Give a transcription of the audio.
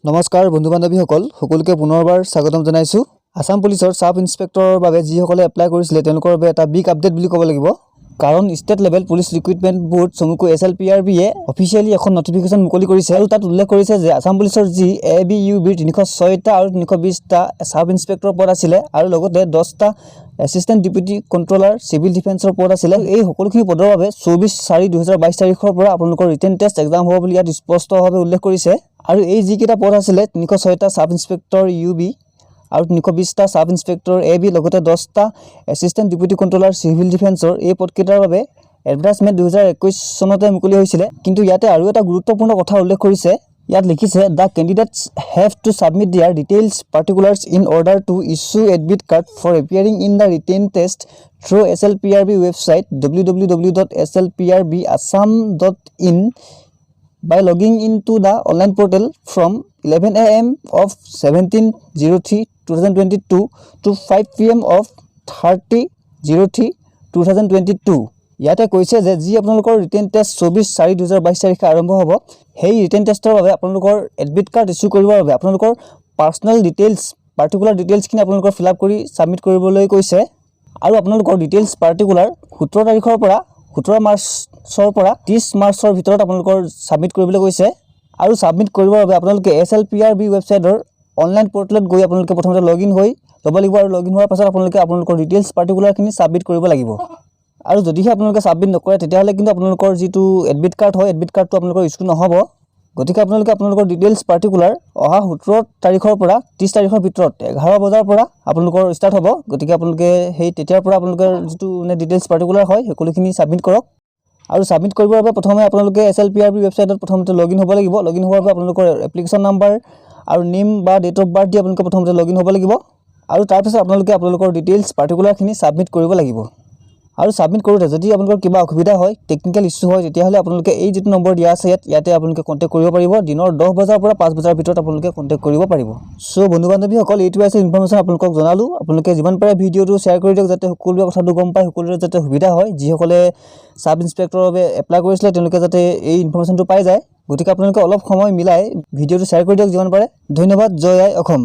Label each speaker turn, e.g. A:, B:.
A: নমস্কাৰ বন্ধু বান্ধৱীসকল সকলোকে পুনৰবাৰ স্বাগতম জনাইছো আসাম পুলিচৰ সাব ইন্সপেক্টৰৰ বাবে যিসকলে এপ্লাই কৰিছিলে তেওঁলোকৰ বাবে এটা বিগ আপডেট বুলি ক'ব লাগিব কাৰণ state level police recruitment board চমুকৈ SLPRB এ অফিচিয়ালি এখন নটিফিকেশন মুকলি কৰিছে আৰু তাত উল্লেখ কৰিছে যে আসাম পুলিচৰ যি ABUB 306টা আৰু 320টা সাব ইন্সপেক্টৰ পদ আছিল আৰু লগতে 10টা এসিস্ট্যান্ট ডেপুটি কন্ট্ৰোলাৰ সিভিল ডিফেন্সৰ পদ আছিল এই সকলোখিনি পদৰ বাবে 24/4/2022 তাৰিখৰ পৰা আপোনালোকৰ ৰিটেন টেষ্ট এক্সাম হ'ব বুলি ইয়াত স্পষ্টভাৱে উল্লেখ কৰিছে আৰু এই যি কেইটা পদ আছিল 306টা সাব ইন্সপেক্টৰ UB আৰু 320টা সাব ইন্সপেক্টৰ AB লগতে 10টা এসিস্ট্যান্ট ডেপুটি কন্ট্ৰোলাৰ সিভিল ডিফেন্সৰ এই পদকেইটাৰ বাবে এডভাৰ্টাইজমেন্ট 2021 চনতে মুকলি হৈছিল কিন্তু ইয়াতে আৰু এটা গুৰুত্বপূৰ্ণ কথা উল্লেখ কৰিছে ইয়াত লিখিছে the candidates have to submit their details particulars in order to issue admit card for appearing in the written test through SLPRB website www.slprbassam.in by logging into the online portal from 11 AM of 17/03/2022 to 5 PM of 30/03/2022 ইয়াতে কৈছে যে যি আপোনালোকৰ written test 24/4/2022 তাৰিখে আৰম্ভ হ'ব সেই written টেষ্টৰ বাবে আপোনালোকৰ এডমিট কাৰ্ড ইস্যু কৰিবৰ বাবে আপোনালোকৰ পাৰ্সোনাল ডিটেইলছ পাৰ্টিকুলাৰ ডিটেইলছখিনি আপোনালোকৰ ফিল আপ কৰি সাবমিট কৰিবলৈ কৈছে আৰু আপোনালোকৰ ডিটেইলছ পাৰ্টিকুলাৰ 17 তাৰিখৰ পৰা 17 মাৰ্চৰ পৰা 30 মাৰ্চৰ ভিতৰত আপোনালোকৰ সাবমিট কৰিবলৈ কৈছে আৰু সাবমিট কৰিবৰ বাবে আপোনালোকে SLPRB ৱেবছাইটৰ অনলাইন পৰ্টেলত গৈ আপোনালোকে প্ৰথমতে লগইন হৈ ল'ব লাগিব আৰু লগইন হোৱাৰ পাছত আপোনালোকে আপোনালোকৰ ডিটেইলছ পাৰ্টিকুলাৰখিনি সাবমিট কৰিব লাগিব আৰু যদিহে আপোনালোকে সাবমিট নকৰে তেতিয়াহলে কিন্তু আপোনালোকৰ যেটো এডমিট কাৰ্ড হয় এডমিট কাৰ্ডটো আপোনালোকৰ ইস্যু নহব গতিকে আপোনালোকে আপোনালোকৰ ডিটেইলছ পাৰ্টিকুলাৰ অহা 17 তাৰিখৰ পৰা 30 তাৰিখৰ ভিতৰত 11 বজাৰ পৰা আপোনালোকৰ ষ্টাৰ্ট হ'ব গতিকে আপোনালোকে সেই তেতিয়াৰ পৰা আপোনালোকৰ যেটো ডিটেইলছ পাৰ্টিকুলাৰ হয় সকলোখিনি সাবমিট কৰক আৰু সাবমিট কৰিবৰ বাবে প্ৰথমে আপোনালোকে SLPRB ৱেবছাইটত প্ৰথমতে লগইন হ'ব লাগিব লগইন হোৱাৰ বাবে আপোনালোকৰ এপ্লিকেশন নাম্বাৰ আৰু নেম বা ডেট অফ বাৰ্থ দি আপোনালোকে প্ৰথমতে লগইন হ'ব লাগিব আৰু তাৰ পিছত আপোনালোকে আপোনালোকৰ ডিটেইলছ পাৰ্টিকুলাৰখিনি সাবমিট কৰিব লাগিব আৰু সাবমিট কৰোতে যদি আপোনালোকৰ কিবা অসুবিধা হয় টেকনিক্যাল ইস্যু হয় তেতিয়াহলে আপোনালোকে এই যেটো নম্বৰ দিয়া আছে ইয়াতে আপোনালোকে কন্টাক্ট কৰিব পাৰিব দিনৰ 10 বজাৰ পৰা 5 বজাৰ ভিতৰত আপোনালোকে কন্টাক্ট কৰিব পাৰিব সো বন্ধু বান্ধৱীসকল এইটো আছে ইনফৰমেশন আপোনালোকক জনালো আপোনালোকে যিমান পাৰে ভিডিওটো শ্বেয়াৰ কৰি দিয়ক যাতে সকলোৱে কথাটো গম পায় সকলোৰে যাতে সুবিধা হয় যিসকলে সাব ইন্সপেক্টৰৰ বাবে এপ্লাই কৰিছিল তেওঁলোকে যাতে এই ইনফৰমেশনটো পাই যায় গতিকে আপোনালোকে অলপ সময় মিলাই ভিডিওটো শ্বেয়াৰ কৰি দিয়ক যিমান পাৰে ধন্যবাদ জয় আই অসম